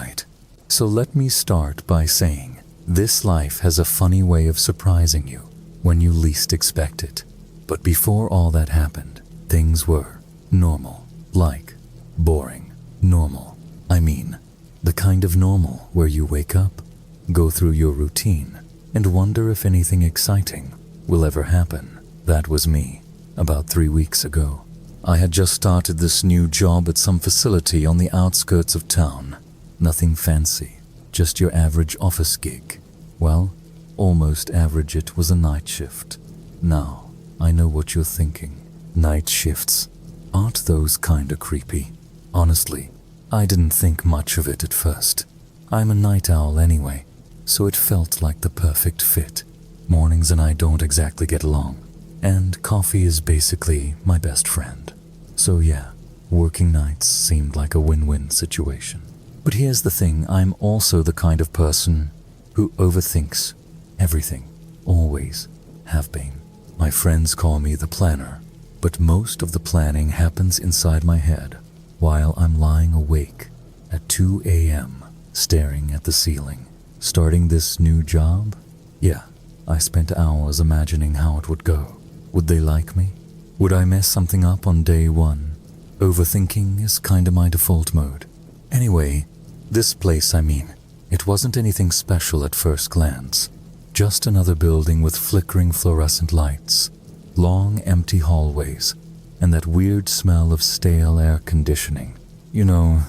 Alright, so let me start by saying this life has a funny way of surprising you when you least expect it. But before all that happened, things were normal, like boring normal. I mean, the kind of normal where you wake up, go through your routine, and wonder if anything exciting will ever happen. That was me, about 3 weeks ago. I had just started this new job at some facility on the outskirts of town. Nothing fancy, just your average office gig. Well, almost average. It was a night shift. Now, I know what you're thinking. Night shifts, aren't those kinda creepy? Honestly, I didn't think much of it at first. I'm a night owl anyway, so it felt like the perfect fit. Mornings and I don't exactly get along, and coffee is basically my best friend. So yeah, working nights seemed like a win-win situation. But here's the thing, I'm also the kind of person who overthinks everything. Always have been. My friends call me the planner, but most of the planning happens inside my head while I'm lying awake at 2 a.m. staring at the ceiling. Starting this new job? Yeah, I spent hours imagining how it would go. Would they like me? Would I mess something up on day one? Overthinking is kinda my default mode. Anyway, this place, it wasn't anything special at first glance. Just another building with flickering fluorescent lights, long empty hallways, and that weird smell of stale air conditioning. You know,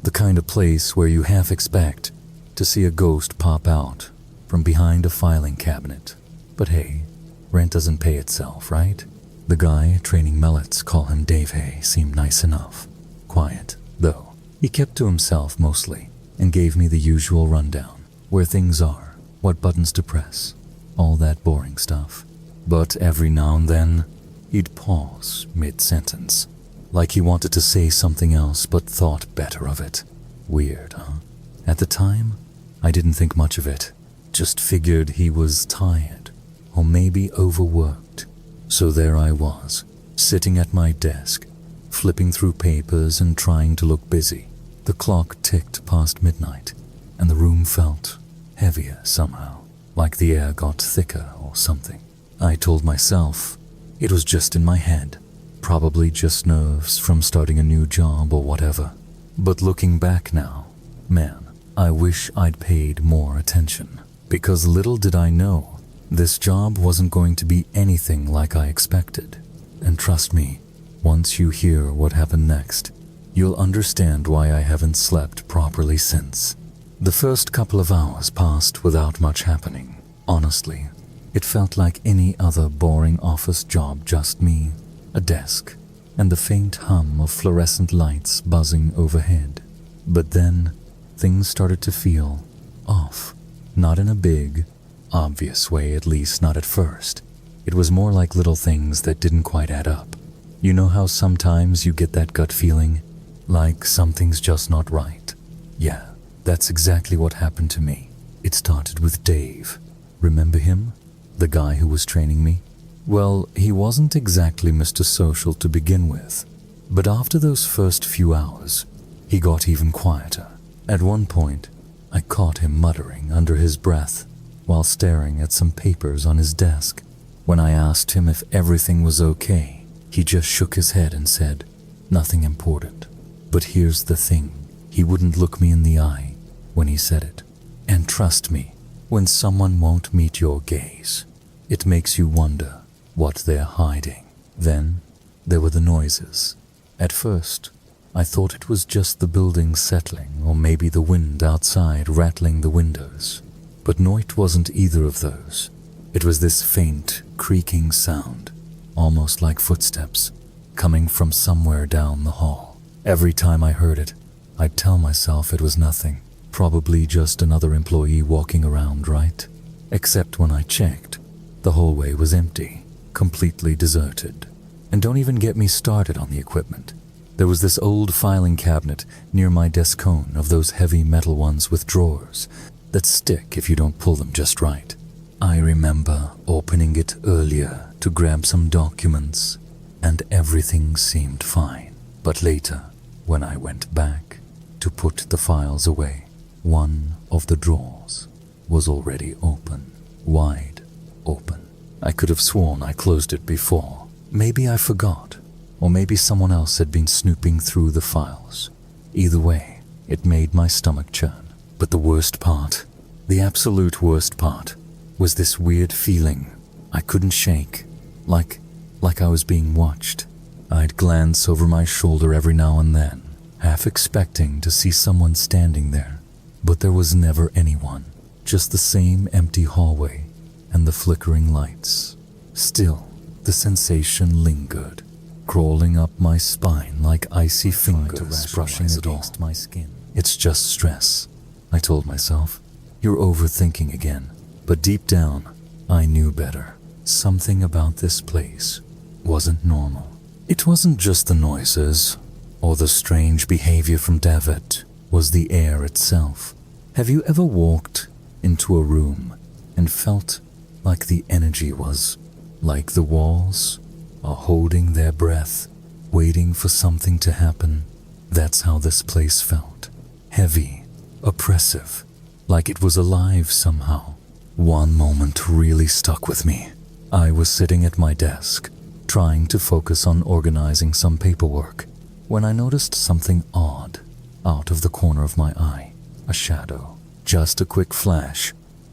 the kind of place where you half expect to see a ghost pop out from behind a filing cabinet. But hey, rent doesn't pay itself, right? The guy training mellets, call him Dave Hay, seemed nice enough. Quiet, though. He kept to himself mostly and gave me the usual rundown. Where things are, what buttons to press, all that boring stuff. But every now and then, he'd pause mid-sentence, like he wanted to say something else but thought better of it. Weird, huh? At the time, I didn't think much of it. Just figured he was tired, or maybe overworked. So there I was, sitting at my desk, flipping through papers and trying to look busy. The clock ticked past midnight, and the room felt heavier somehow, like the air got thicker or something. I told myself it was just in my head, probably just nerves from starting a new job or whatever. But looking back now, man, I wish I'd paid more attention, because little did I know this job wasn't going to be anything like I expected. And trust me, once you hear what happened next, you'll understand why I haven't slept properly since. The first couple of hours passed without much happening. Honestly, it felt like any other boring office job, just me, a desk, and the faint hum of fluorescent lights buzzing overhead. But then, things started to feel off. Not in a big, obvious way, at least not at first. It was more like little things that didn't quite add up. You know how sometimes you get that gut feeling, like something's just not right? Yeah, that's exactly what happened to me. It started with Dave. Remember him? The guy who was training me? Well, he wasn't exactly Mr. Social to begin with, but after those first few hours, he got even quieter. At one point, I caught him muttering under his breath while staring at some papers on his desk. When I asked him if everything was okay, he just shook his head and said, "Nothing important." But here's the thing, he wouldn't look me in the eye when he said it. And trust me, when someone won't meet your gaze, it makes you wonder what they're hiding. Then, there were the noises. At first, I thought it was just the building settling or maybe the wind outside rattling the windows. But no, it wasn't either of those. It was this faint, creaking sound, almost like footsteps, coming from somewhere down the hall. Every time I heard it, I'd tell myself it was nothing, probably just another employee walking around, right? Except when I checked, the hallway was empty, completely deserted. And don't even get me started on the equipment. There was this old filing cabinet near my desk cone, of those heavy metal ones with drawers that stick if you don't pull them just right. I remember opening it earlier to grab some documents, and everything seemed fine. But later, when I went back to put the files away, One of the drawers was already open, wide open. I could have sworn I closed it before. Maybe I forgot, or maybe someone else had been snooping through the files. Either way, it made my stomach churn. But the worst part, the absolute worst part, was this weird feeling I couldn't shake, like I was being watched. I'd glance over my shoulder every now and then, half expecting to see someone standing there, but there was never anyone, just the same empty hallway and the flickering lights. Still, the sensation lingered, crawling up my spine like icy fingers brushing against my skin. It's just stress, I told myself. You're overthinking again. But deep down, I knew better. Something about this place wasn't normal. It wasn't just the noises or the strange behavior from David, was the air itself. Have you ever walked into a room and felt like the energy was like the walls are holding their breath, waiting for something to happen? That's how this place felt. Heavy, oppressive, like it was alive somehow. One moment really stuck with me. I was sitting at my desk, trying to focus on organizing some paperwork, when I noticed something odd out of the corner of my eye. A shadow, just a quick flash,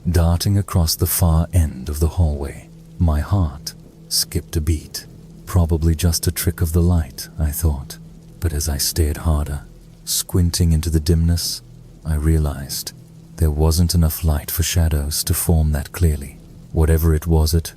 darting across the far end of the hallway. My heart skipped a beat. Probably just a trick of the light, I thought. But as I stared harder, squinting into the dimness, I realized there wasn't enough light for shadows to form that clearly. Whatever it wasn't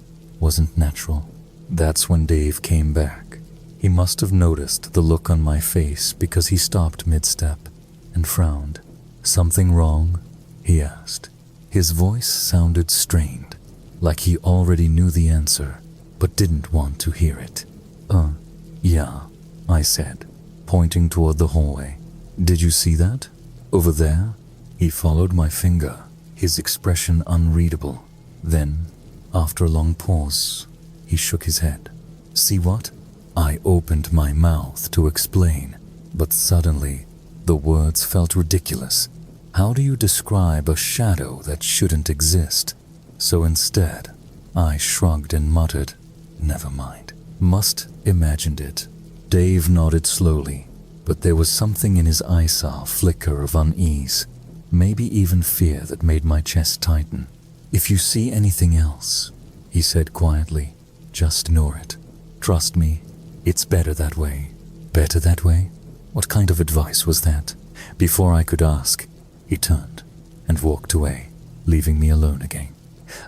natural. That's when Dave came back. He must have noticed the look on my face because he stopped mid-step and frowned. "Something wrong?" he asked. His voice sounded strained, like he already knew the answer, but didn't want to hear it. Yeah, I said, pointing toward the hallway. "Did you see that? Over there?" He followed my finger, his expression unreadable. Then, after a long pause, he shook his head. "See what?" I opened my mouth to explain, but suddenly, the words felt ridiculous. How do you describe a shadow that shouldn't exist? So instead, I shrugged and muttered, "Never mind. Must imagined it." Dave nodded slowly, but there was something in his eyesore flicker of unease, maybe even fear that made my chest tighten. "If you see anything else," he said quietly, "just ignore it. Trust me, it's better that way." Better that way? What kind of advice was that? Before I could ask, he turned and walked away, leaving me alone again.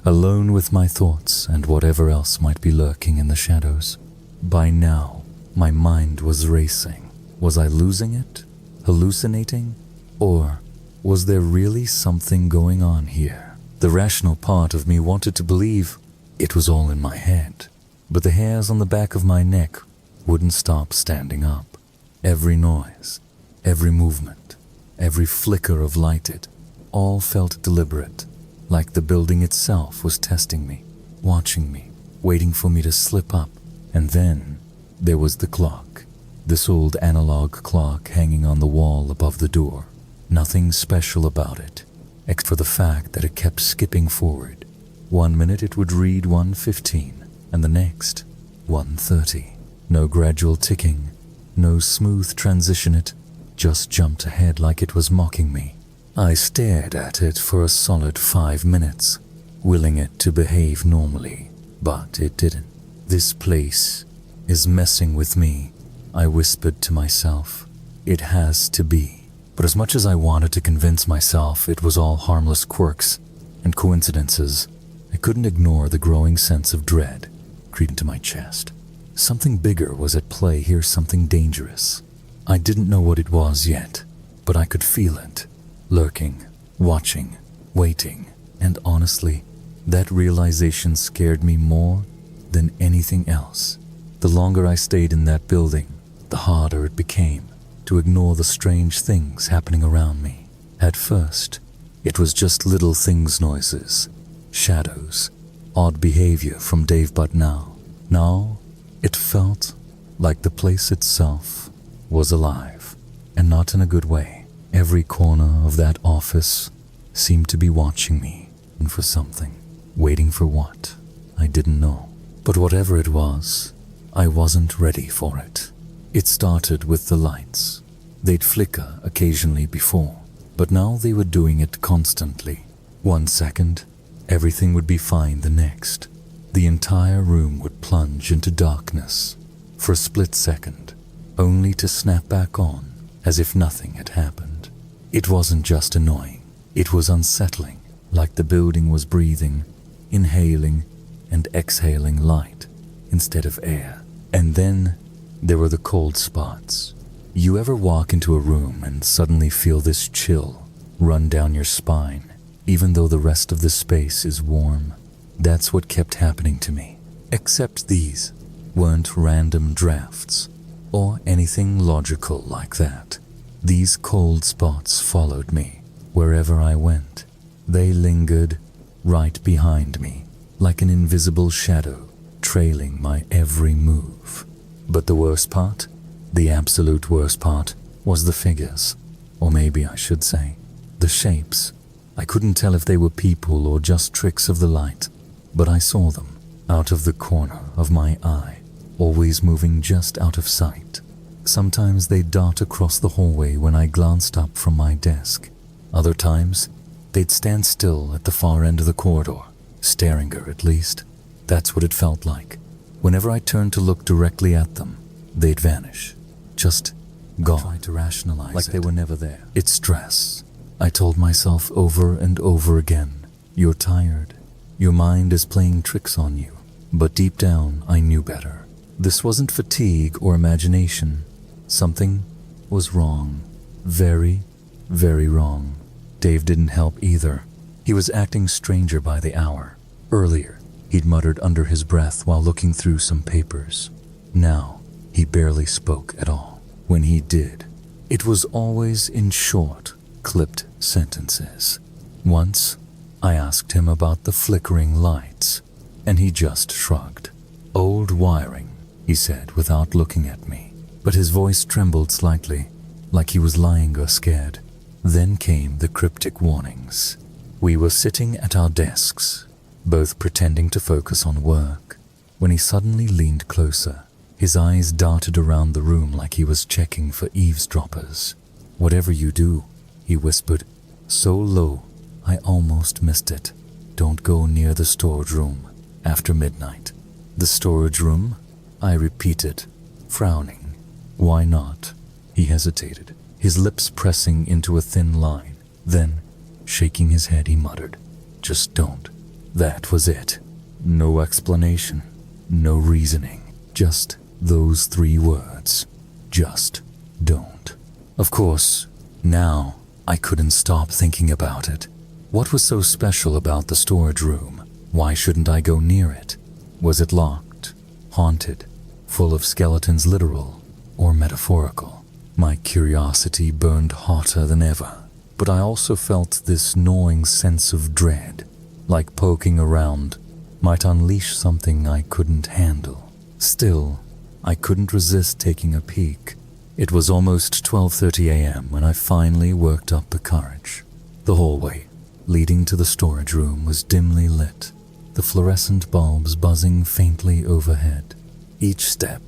Alone with my thoughts and whatever else might be lurking in the shadows. By now, my mind was racing. Was I losing it? Hallucinating? Or was there really something going on here? The rational part of me wanted to believe it was all in my head, but the hairs on the back of my neck wouldn't stop standing up. Every noise, every movement, every flicker of light, it all felt deliberate, like the building itself was testing me, watching me, waiting for me to slip up. And then there was the clock, this old analog clock hanging on the wall above the door. Nothing special about it, except for the fact that it kept skipping forward. 1 minute it would read 1:15, and the next 1:30. No gradual ticking, no smooth transition, it just jumped ahead like it was mocking me. I stared at it for a solid 5 minutes, willing it to behave normally, but it didn't. "This place is messing with me," I whispered to myself. "It has to be." But as much as I wanted to convince myself it was all harmless quirks and coincidences, I couldn't ignore the growing sense of dread creeping into my chest. Something bigger was at play here, something dangerous. I didn't know what it was yet, but I could feel it, lurking, watching, waiting, and honestly, that realization scared me more than anything else. The longer I stayed in that building, the harder it became to ignore the strange things happening around me. At first, it was just little things, noises, shadows, odd behavior from Dave, but now it felt like the place itself was alive, and not in a good way. Every corner of that office seemed to be watching me for something. Waiting for what? I didn't know. But whatever it was, I wasn't ready for it. It started with the lights. They'd flicker occasionally before, but now they were doing it constantly. 1 second, everything would be fine the next. The entire room would plunge into darkness for a split second, only to snap back on as if nothing had happened. It wasn't just annoying, it was unsettling, like the building was breathing, inhaling and exhaling light instead of air. And then there were the cold spots. You ever walk into a room and suddenly feel this chill run down your spine, even though the rest of the space is warm? That's what kept happening to me. Except these weren't random drafts or anything logical like that. These cold spots followed me wherever I went. They lingered right behind me, like an invisible shadow trailing my every move. But the worst part, the absolute worst part, was the figures, or maybe I should say, the shapes. I couldn't tell if they were people or just tricks of the light, but I saw them out of the corner of my eye, always moving just out of sight. Sometimes they'd dart across the hallway when I glanced up from my desk. Other times, they'd stand still at the far end of the corridor, staring, or at least that's what it felt like. Whenever I turned to look directly at them, they'd vanish, just gone. I tried to rationalize like they were never there. It's stress. I told myself over and over again, you're tired. Your mind is playing tricks on you. But deep down, I knew better. This wasn't fatigue or imagination. Something was wrong. Very, very wrong. Dave didn't help either. He was acting stranger by the hour. Earlier, he'd muttered under his breath while looking through some papers. Now, he barely spoke at all. When he did, it was always in short, clipped sentences. Once, I asked him about the flickering lights, and he just shrugged. Old wiring, he said without looking at me, but his voice trembled slightly, like he was lying or scared. Then came the cryptic warnings. We were sitting at our desks, both pretending to focus on work, when he suddenly leaned closer. His eyes darted around the room like he was checking for eavesdroppers. Whatever you do, he whispered, so low, I almost missed it. Don't go near the storage room after midnight. The storage room? I repeated, frowning. Why not? He hesitated, his lips pressing into a thin line. Then, shaking his head, he muttered, just don't. That was it. No explanation, no reasoning, just those 3 words. Just don't. Of course, now I couldn't stop thinking about it. What was so special about the storage room? Why shouldn't I go near it? Was it locked, haunted, full of skeletons, literal or metaphorical? My curiosity burned hotter than ever, but I also felt this gnawing sense of dread, like poking around might unleash something I couldn't handle. Still, I couldn't resist taking a peek. It was almost 12:30 a.m. when I finally worked up the courage. The hallway leading to the storage room was dimly lit, the fluorescent bulbs buzzing faintly overhead. Each step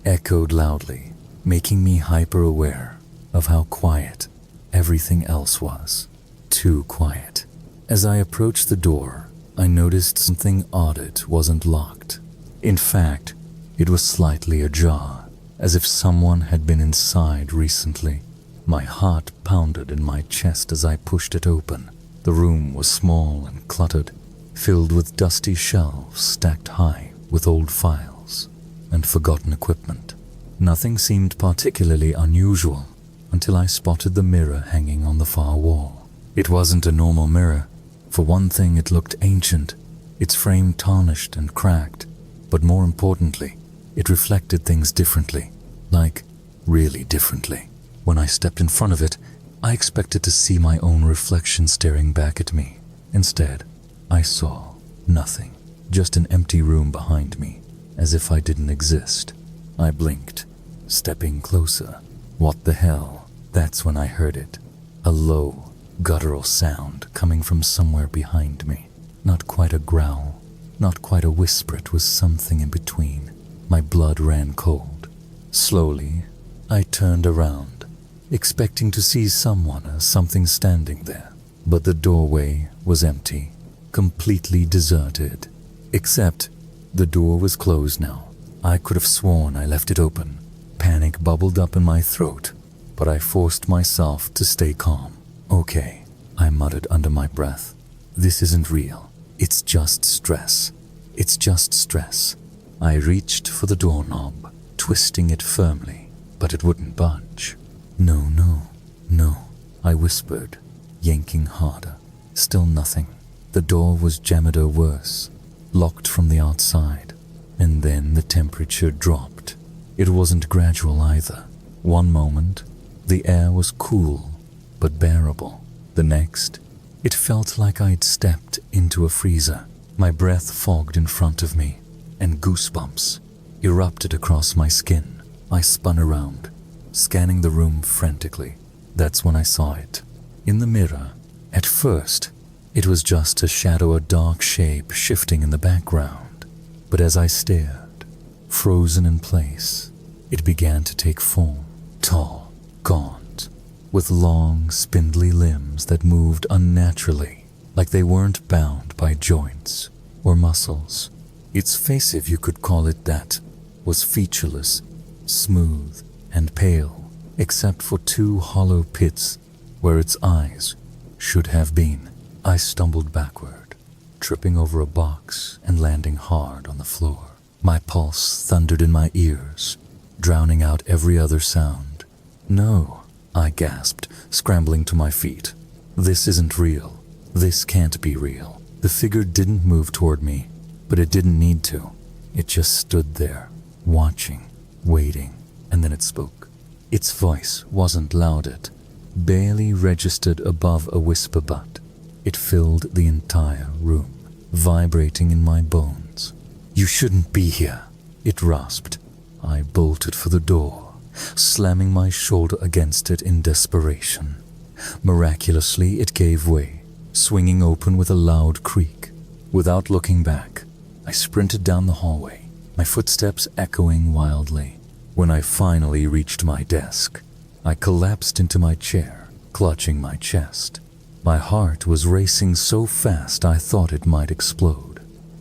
echoed loudly, making me hyper-aware of how quiet everything else was. Too quiet. As I approached the door, I noticed something odd. It wasn't locked. In fact, it was slightly ajar, as if someone had been inside recently. My heart pounded in my chest as I pushed it open. The room was small and cluttered, filled with dusty shelves stacked high with old files and forgotten equipment. Nothing seemed particularly unusual until I spotted the mirror hanging on the far wall. It wasn't a normal mirror. For one thing, it looked ancient, its frame tarnished and cracked, but more importantly, it reflected things differently, like really differently. When I stepped in front of it, I expected to see my own reflection staring back at me. Instead, I saw nothing, just an empty room behind me, as if I didn't exist. I blinked, stepping closer. What the hell? That's when I heard it. a low, guttural sound coming from somewhere behind me. Not quite a growl, not quite a whisper, it was something in between. My blood ran cold. Slowly, I turned around, expecting to see someone or something standing there. But the doorway was empty, completely deserted. Except the door was closed now. I could have sworn I left it open. Panic bubbled up in my throat, but I forced myself to stay calm. Okay, I muttered under my breath. This isn't real. It's just stress. It's just stress. I reached for the doorknob, twisting it firmly, but it wouldn't budge. No, no, no, I whispered, yanking harder. Still nothing. The door was jammed or worse, locked from the outside. And then the temperature dropped. It wasn't gradual either. One moment, the air was cool, but bearable. The next, it felt like I'd stepped into a freezer. My breath fogged in front of me, and goosebumps erupted across my skin. I spun around, scanning the room frantically. That's when I saw it. In the mirror, at first, it was just a shadow, a dark shape shifting in the background. But as I stared, frozen in place, it began to take form. Tall, gaunt, with long, spindly limbs that moved unnaturally, like they weren't bound by joints or muscles. Its face, if you could call it that, was featureless, smooth, and pale, except for two hollow pits where its eyes should have been. I stumbled backward, tripping over a box and landing hard on the floor. My pulse thundered in my ears, drowning out every other sound. No, I gasped, scrambling to my feet. This isn't real. This can't be real. The figure didn't move toward me, but it didn't need to. It just stood there, watching, waiting, and then it spoke. Its voice wasn't loud, it barely registered above a whisper, but it filled the entire room, vibrating in my bones. You shouldn't be here, it rasped. I bolted for the door, slamming my shoulder against it in desperation. Miraculously, it gave way, swinging open with a loud creak. Without looking back, I sprinted down the hallway, my footsteps echoing wildly. When I finally reached my desk, I collapsed into my chair, clutching my chest. My heart was racing so fast I thought it might explode.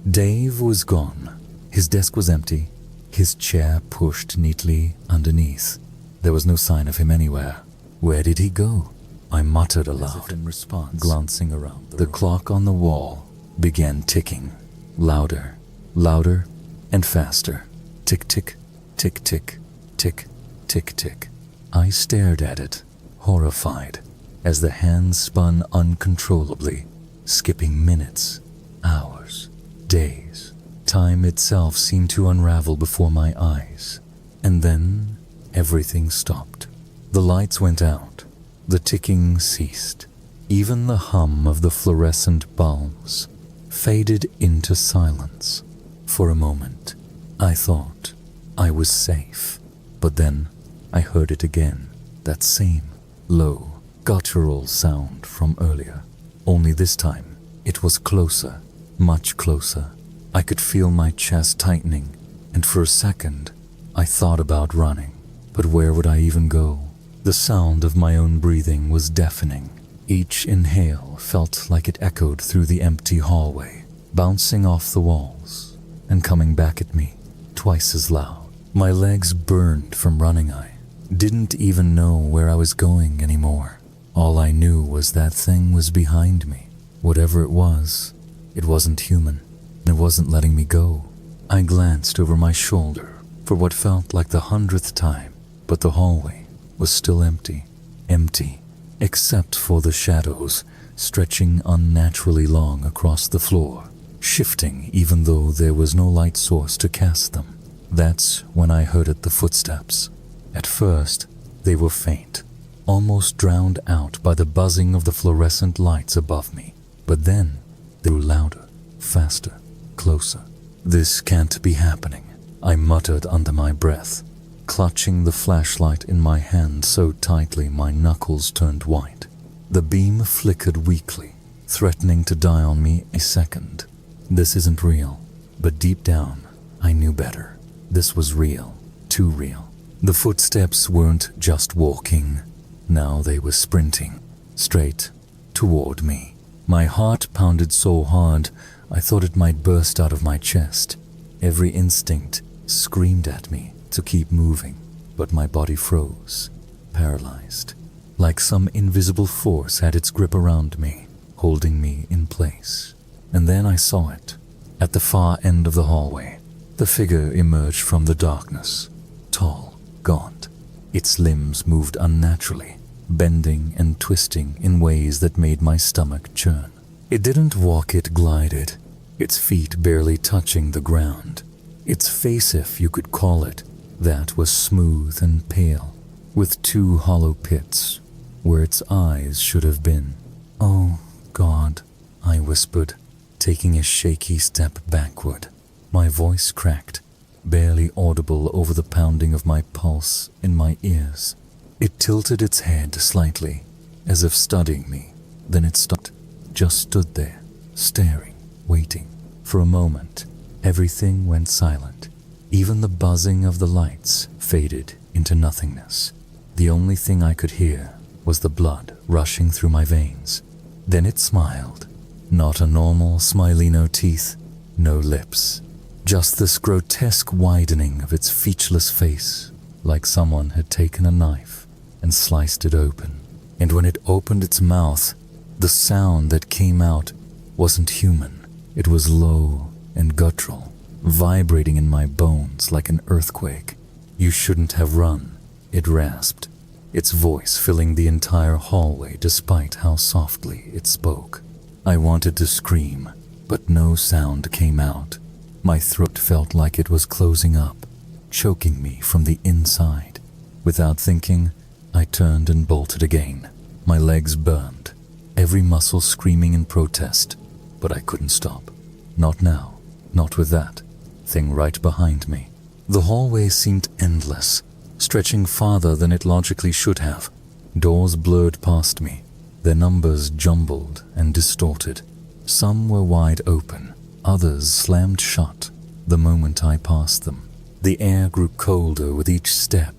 Dave was gone. His desk was empty, his chair pushed neatly underneath. There was no sign of him anywhere. Where did he go? I muttered aloud in response, glancing around. The clock on the wall began ticking, louder, louder, and faster. Tick, tick, tick, tick, tick, tick, tick. I stared at it, horrified, as the hands spun uncontrollably, skipping minutes, hours, days. Time itself seemed to unravel before my eyes. And then everything stopped. The lights went out. The ticking ceased. Even the hum of the fluorescent bulbs faded into silence. For a moment, I thought I was safe. But then I heard it again, that same low, guttural sound from earlier. Only this time, it was closer, much closer. I could feel my chest tightening, and for a second, I thought about running. But where would I even go? The sound of my own breathing was deafening. Each inhale felt like it echoed through the empty hallway, bouncing off the walls and coming back at me, twice as loud. My legs burned from running. I didn't even know where I was going anymore. All I knew was that thing was behind me. Whatever it wasn't human. It wasn't letting me go. I glanced over my shoulder for what felt like the 100th time, but the hallway was still empty. Empty, except for the shadows stretching unnaturally long across the floor, shifting even though there was no light source to cast them. That's when I heard the footsteps. At first, they were faint, almost drowned out by the buzzing of the fluorescent lights above me. But then, they grew louder, faster, closer. This can't be happening, I muttered under my breath, clutching the flashlight in my hand so tightly my knuckles turned white. The beam flickered weakly, threatening to die on me a second. This isn't real, but deep down, I knew better. This was real, too real. The footsteps weren't just walking. Now they were sprinting, straight toward me. My heart pounded so hard, I thought it might burst out of my chest. Every instinct screamed at me to keep moving, but my body froze, paralyzed, like some invisible force had its grip around me, holding me in place. And then I saw it. At the far end of the hallway, the figure emerged from the darkness, tall, gaunt. Its limbs moved unnaturally, bending and twisting in ways that made my stomach churn. It didn't walk, it glided, its feet barely touching the ground. Its face, if you could call it that, was smooth and pale, with two hollow pits where its eyes should have been. "Oh, God," I whispered, taking a shaky step backward. My voice cracked, barely audible over the pounding of my pulse in my ears. It tilted its head slightly, as if studying me. Then it stopped, just stood there, staring, waiting. For a moment, everything went silent. Even the buzzing of the lights faded into nothingness. The only thing I could hear was the blood rushing through my veins. Then it smiled. Not a normal smiley, no teeth, no lips. Just this grotesque widening of its featureless face, like someone had taken a knife and sliced it open. And when it opened its mouth, the sound that came out wasn't human. It was low and guttural, vibrating in my bones like an earthquake. "You shouldn't have run," it rasped, its voice filling the entire hallway despite how softly it spoke. I wanted to scream, but no sound came out. My throat felt like it was closing up, choking me from the inside. Without thinking, I turned and bolted again. My legs burned, every muscle screaming in protest, but I couldn't stop. Not now, not with that thing right behind me. The hallway seemed endless, stretching farther than it logically should have. Doors blurred past me, their numbers jumbled and distorted. Some were wide open, others slammed shut the moment I passed them. The air grew colder with each step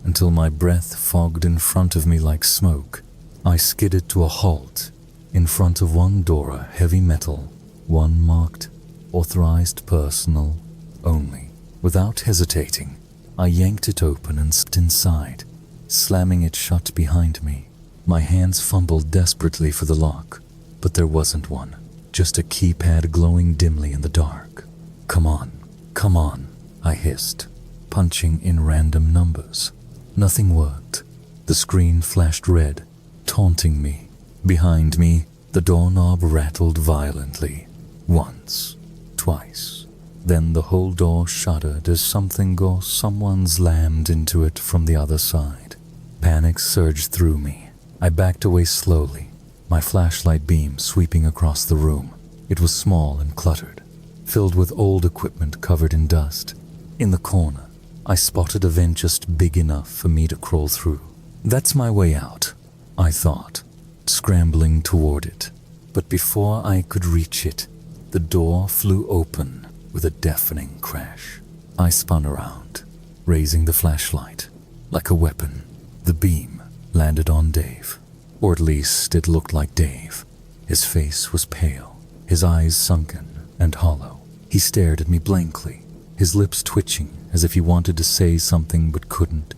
until my breath fogged in front of me like smoke. I skidded to a halt in front of one door, heavy metal, one marked "Authorized Personal Only." Without hesitating, I yanked it open and stepped inside, slamming it shut behind me. My hands fumbled desperately for the lock, but there wasn't one, just a keypad glowing dimly in the dark. Come on," I hissed, punching in random numbers. Nothing worked. The screen flashed red, taunting me. Behind me, the doorknob rattled violently. Once, twice. Then the whole door shuddered as someone slammed into it from the other side. Panic surged through me. I backed away slowly, my flashlight beam sweeping across the room. It was small and cluttered, filled with old equipment covered in dust. In the corner, I spotted a vent just big enough for me to crawl through. That's my way out, I thought, scrambling toward it. But before I could reach it, the door flew open with a deafening crash. I spun around, raising the flashlight like a weapon. The beam landed on Dave, or at least it looked like Dave. His face was pale, his eyes sunken and hollow. He stared at me blankly, his lips twitching as if he wanted to say something but couldn't.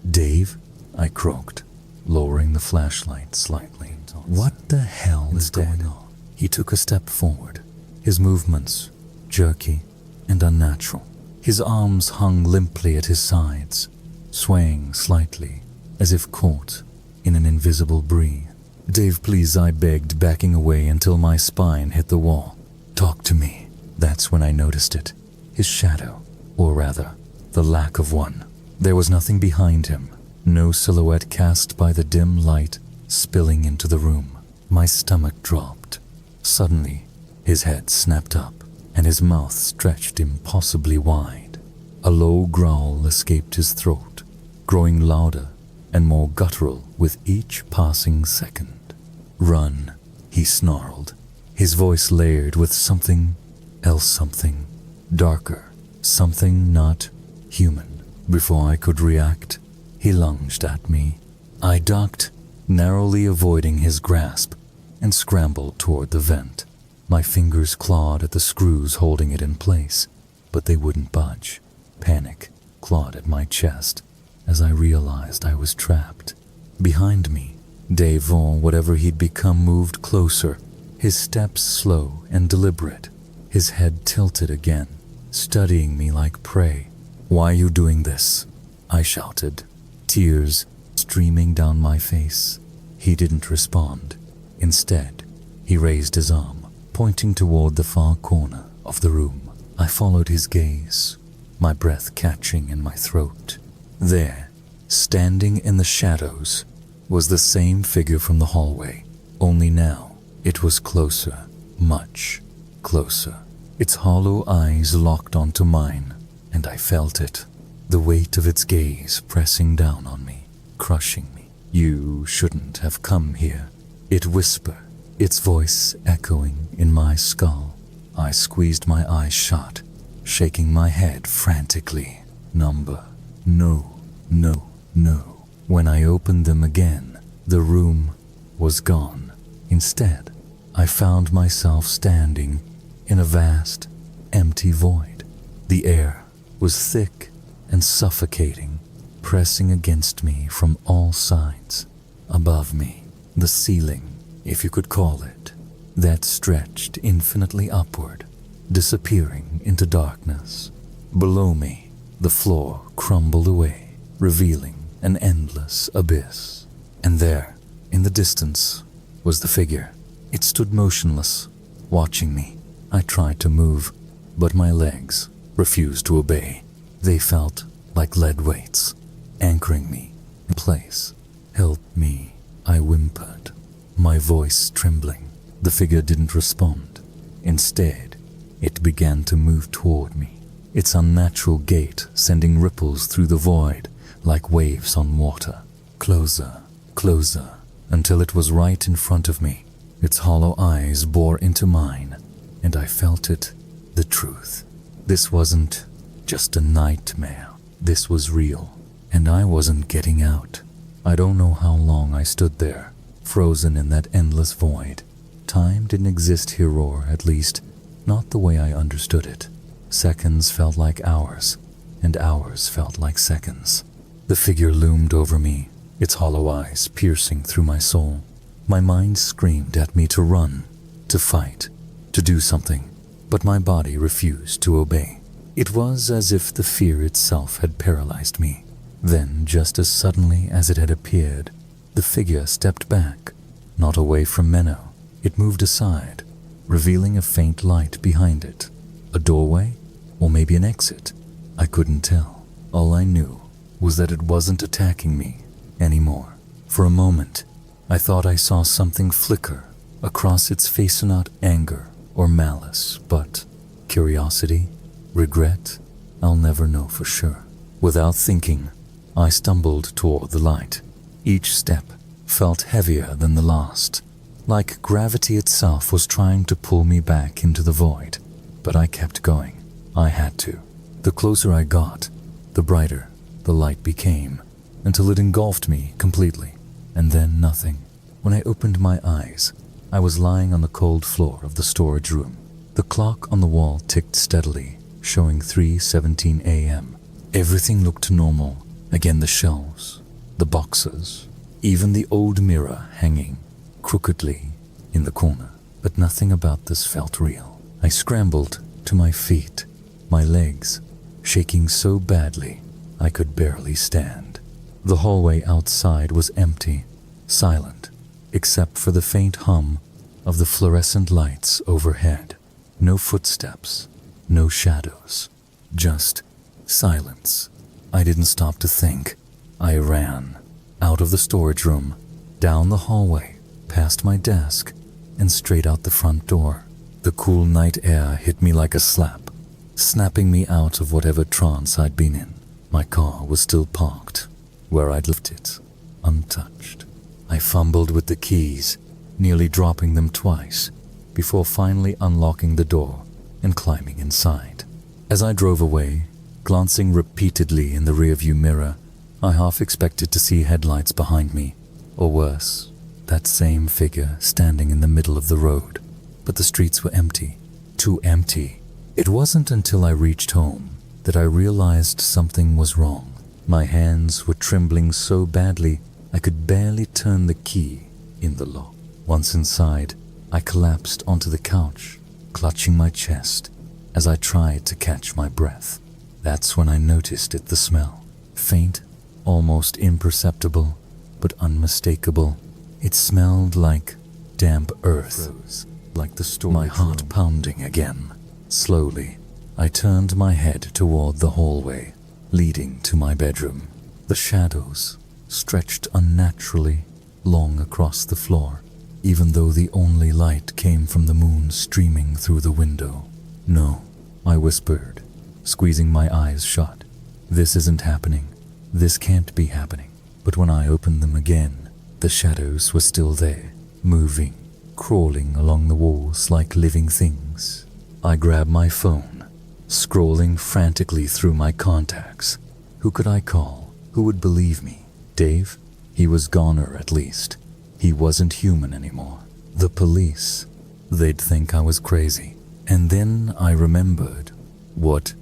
"Dave?" I croaked, lowering the flashlight slightly. "What the hell is going on?" He took a step forward, his movements jerky and unnatural. His arms hung limply at his sides, swaying slightly, as if caught in an invisible breeze. "Dave, please," I begged, backing away until my spine hit the wall. "Talk to me." That's when I noticed it. His shadow, or rather, the lack of one. There was nothing behind him, no silhouette cast by the dim light spilling into the room. My stomach dropped. Suddenly, his head snapped up, and his mouth stretched impossibly wide. A low growl escaped his throat, growing louder and more guttural with each passing second. "Run," he snarled, his voice layered with something else, something darker, something not human. Before I could react, he lunged at me. I ducked, narrowly avoiding his grasp, and scrambled toward the vent. My fingers clawed at the screws holding it in place, but they wouldn't budge. Panic clawed at my chest as I realized I was trapped. Behind me, Dave, or whatever he'd become, moved closer, his steps slow and deliberate, his head tilted again, studying me like prey. "Why are you doing this?" I shouted, tears streaming down my face. He didn't respond. Instead, he raised his arm, pointing toward the far corner of the room. I followed his gaze, my breath catching in my throat. There, standing in the shadows, was the same figure from the hallway, only now it was closer, much closer. Its hollow eyes locked onto mine, and I felt it, the weight of its gaze pressing down on me, crushing me. "You shouldn't have come here," it whispered, its voice echoing in my skull. I squeezed my eyes shut, shaking my head frantically. "Number, no, no, no." When I opened them again, the room was gone. Instead, I found myself standing in a vast, empty void. The air was thick and suffocating, pressing against me from all sides. Above me, the ceiling, if you could call it, that stretched infinitely upward, disappearing into darkness. Below me, the floor crumbled away, revealing an endless abyss. And there, in the distance, was the figure. It stood motionless, watching me. I tried to move, but my legs refused to obey. They felt like lead weights, anchoring me in place. "Help me," I whimpered, my voice trembling. The figure didn't respond. Instead, it began to move toward me, its unnatural gait sending ripples through the void like waves on water. Closer, closer, until it was right in front of me. Its hollow eyes bore into mine, and I felt it, the truth. This wasn't just a nightmare. This was real, and I wasn't getting out. I don't know how long I stood there, frozen in that endless void. Time didn't exist here, or at least not the way I understood it. Seconds felt like hours, and hours felt like seconds. The figure loomed over me, its hollow eyes piercing through my soul. My mind screamed at me to run, to fight, to do something, but my body refused to obey. It was as if the fear itself had paralyzed me. Then, just as suddenly as it had appeared, the figure stepped back, not away from Menno. It moved aside, revealing a faint light behind it. A doorway? Or maybe an exit? I couldn't tell. All I knew was that it wasn't attacking me anymore. For a moment, I thought I saw something flicker across its face, not anger or malice, but curiosity, regret. I'll never know for sure. Without thinking, I stumbled toward the light. Each step felt heavier than the last, like gravity itself was trying to pull me back into the void. But I kept going. I had to. The closer I got, the brighter the light became, until it engulfed me completely, and then nothing. When I opened my eyes, I was lying on the cold floor of the storage room. The clock on the wall ticked steadily, showing 3:17 a.m. Everything looked normal. Again, the shelves, the boxes, even the old mirror hanging crookedly in the corner. But nothing about this felt real. I scrambled to my feet, my legs shaking so badly I could barely stand. The hallway outside was empty, silent, except for the faint hum of the fluorescent lights overhead. No footsteps, no shadows, just silence. I didn't stop to think. I ran out of the storage room, down the hallway, past my desk, and straight out the front door. The cool night air hit me like a slap, snapping me out of whatever trance I'd been in. My car was still parked, where I'd left it, untouched. I fumbled with the keys, nearly dropping them twice before finally unlocking the door and climbing inside. As I drove away, glancing repeatedly in the rearview mirror, I half expected to see headlights behind me, or worse, that same figure standing in the middle of the road. But the streets were empty, too empty. It wasn't until I reached home that I realized something was wrong. My hands were trembling so badly I could barely turn the key in the lock. Once inside, I collapsed onto the couch, clutching my chest as I tried to catch my breath. That's when I noticed the smell. Faint, almost imperceptible, but unmistakable. It smelled like damp earth, like the storage room. My heart pounding again. Slowly, I turned my head toward the hallway leading to my bedroom. The shadows stretched unnaturally long across the floor, even though the only light came from the moon streaming through the window. "No," I whispered, squeezing my eyes shut. "This isn't happening. This can't be happening." But when I opened them again, the shadows were still there, moving, crawling along the walls like living things. I grabbed my phone, scrolling frantically through my contacts. Who could I call? Who would believe me? Dave? He was goner at least. He wasn't human anymore. The police. They'd think I was crazy. And then I remembered what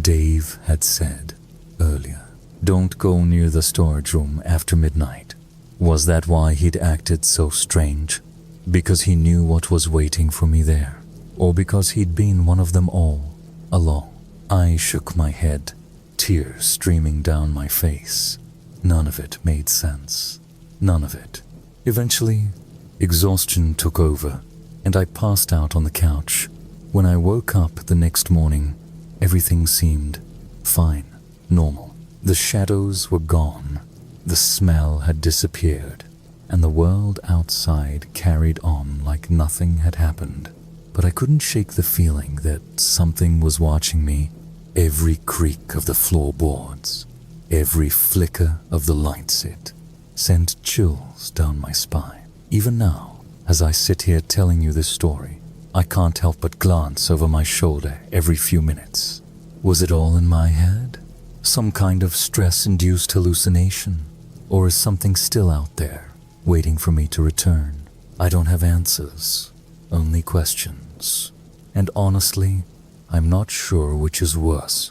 Dave had said earlier. Don't go near the storage room after midnight. Was that why he'd acted so strange? Because he knew what was waiting for me there? Or because he'd been one of them all along? I shook my head, tears streaming down my face. None of it made sense. None of it. Eventually, exhaustion took over, and I passed out on the couch. When I woke up the next morning, everything seemed fine, normal. The shadows were gone, the smell had disappeared, and the world outside carried on like nothing had happened. But I couldn't shake the feeling that something was watching me. Every creak of the floorboards, every flicker of the lights sent chills down my spine. Even now, as I sit here telling you this story, I can't help but glance over my shoulder every few minutes. Was it all in my head? Some kind of stress-induced hallucination? Or is something still out there, waiting for me to return? I don't have answers, only questions. And honestly, I'm not sure which is worse.